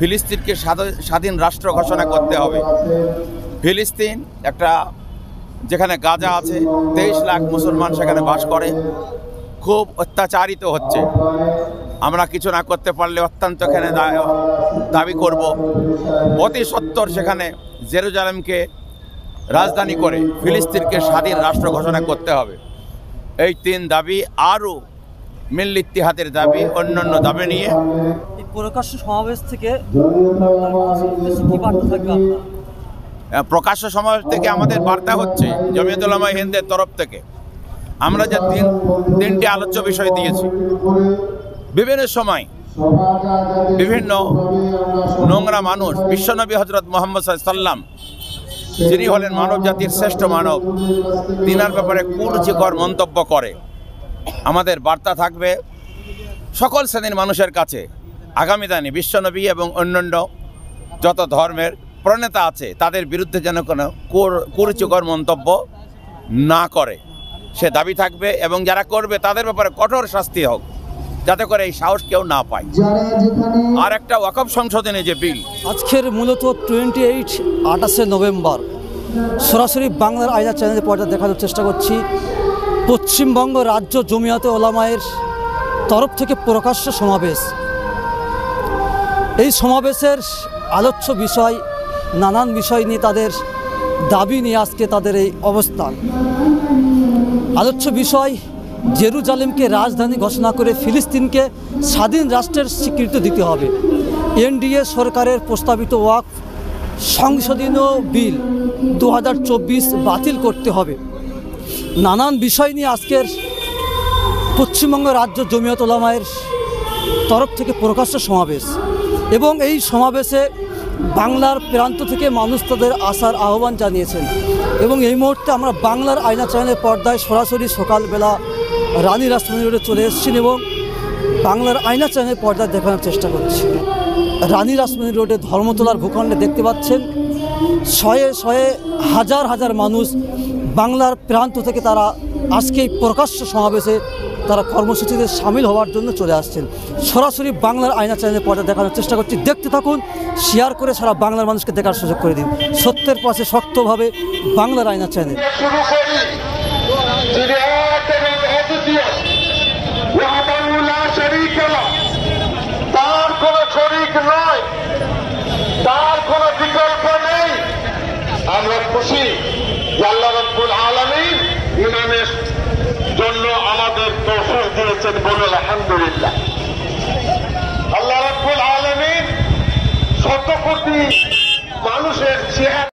ফিলিস্তিনকে স্বাধীন রাষ্ট্র ঘোষণা করতে হবে। ফিলিস্তিন একটা যেখানে গাজা আছে, 23 লাখ মুসলমান সেখানে বাস করে, খুব অত্যাচারিত হচ্ছে। আমরা কিছু না করতে পারলে অত্যন্ত এখানে দাবি করব অতি সত্বর সেখানে জেরুজালেমকে রাজধানী করে ফিলিস্তিনকে স্বাধীন রাষ্ট্র ঘোষণা করতে হবে। এই 3 দাবি আরও মিল ইত্তিহাদের দাবি, অন্যান্য দাবি নিয়ে এই প্রকাশ্য সমাবেশ থেকে কি বার্তা থাকবে আপনার? প্রকাশ্য সমাবেশ থেকে আমাদের বার্তা হচ্ছে জমিয়তুল উলামা হিন্দের তরফ থেকে আমরা যে 3টি আলোচ্য বিষয় দিয়েছি, বিভিন্ন সময় বিভিন্ন নোংরা মানুষ বিশ্বনবী হযরত মুহাম্মদ সাল্লাল্লাহু আলাইহি ওয়াসাল্লাম যিনি হলেন মানব জাতির শ্রেষ্ঠ মানব, তিনার ব্যাপারে কুরুচিকর মন্তব্য করে। আমাদের বার্তা থাকবে সকল শ্রেণীর মানুষের কাছে, আগামী দিনে বিশ্বনবী এবং অন্যান্য যত ধর্মের প্রণেতা আছে তাদের বিরুদ্ধে যেন কোনো কুরুচিকর মন্তব্য না করে সে দাবি থাকবে, এবং যারা করবে তাদের ব্যাপারে কঠোর শাস্তি হোক, যাতে করে এই সাহস কেউ না পায়। আর একটা ওয়াকফ সংশোধনী যে বিল, আজকের মূলত 28 নভেম্বর সরাসরি বাংলার আয়না চ্যানেলের পর্দায় দেখানোর চেষ্টা করছি পশ্চিমবঙ্গ রাজ্য জমিয়তে ওলামায়ের তরফ থেকে প্রকাশ্য সমাবেশ। এই সমাবেশের আলোচ্য বিষয়, নানান বিষয় নিয়ে তাদের দাবি নিয়ে আজকে তাদের এই অবস্থান। আলোচ্য বিষয় জেরুজালেমকে রাজধানী ঘোষণা করে ফিলিস্তিনকে স্বাধীন রাষ্ট্রের স্বীকৃতি দিতে হবে। এনডিএ সরকারের প্রস্তাবিত ওয়াকফ সংশোধনী বিল 2024 বাতিল করতে হবে। নানান বিষয় নিয়ে আজকের পশ্চিমবঙ্গ রাজ্য জমিয়ত উলামায়ের তরফ থেকে প্রকাশ্য সমাবেশ, এবং এই সমাবেশে বাংলার প্রান্ত থেকে মানুষ তাদের আসার আহ্বান জানিয়েছেন। এবং এই মুহূর্তে আমরা বাংলার আয়না চ্যানেলের পর্দায় সরাসরি সকালবেলা রানী রাসমণি রোডে চলে এসেছি এবং বাংলার আয়না চ্যানেলের পর্দায় দেখানোর চেষ্টা করছি। রানী রাসমণি রোডে ধর্মতলার ভূখণ্ডে দেখতে পাচ্ছেন শয়ে শয়ে হাজার হাজার মানুষ বাংলার প্রান্ত থেকে তারা আজকে এই প্রকাশ্য সমাবেশে তারা কর্মসূচিতে সামিল হওয়ার জন্য চলে আসছেন। সরাসরি বাংলার আয়না চ্যানেলে পর্দা দেখানোর চেষ্টা করছি, দেখতে থাকুন, শেয়ার করে সারা বাংলার মানুষকে দেখার সুযোগ করে দিন। সত্যের পাশে শক্তভাবে বাংলার আয়না চ্যানেল। তার কোনো শরীক নয়, তার কোনো বিকল্প নেই। আমরা খুশি যে আল্লাহ রাব্বুল আলামিন ইমানের জন্য আমাদের তৌফিক দিয়েছেন, বলে আলহামদুলিল্লাহ। আল্লাহ রাব্বুল আলামিন শত কোটি মানুষের চেহারা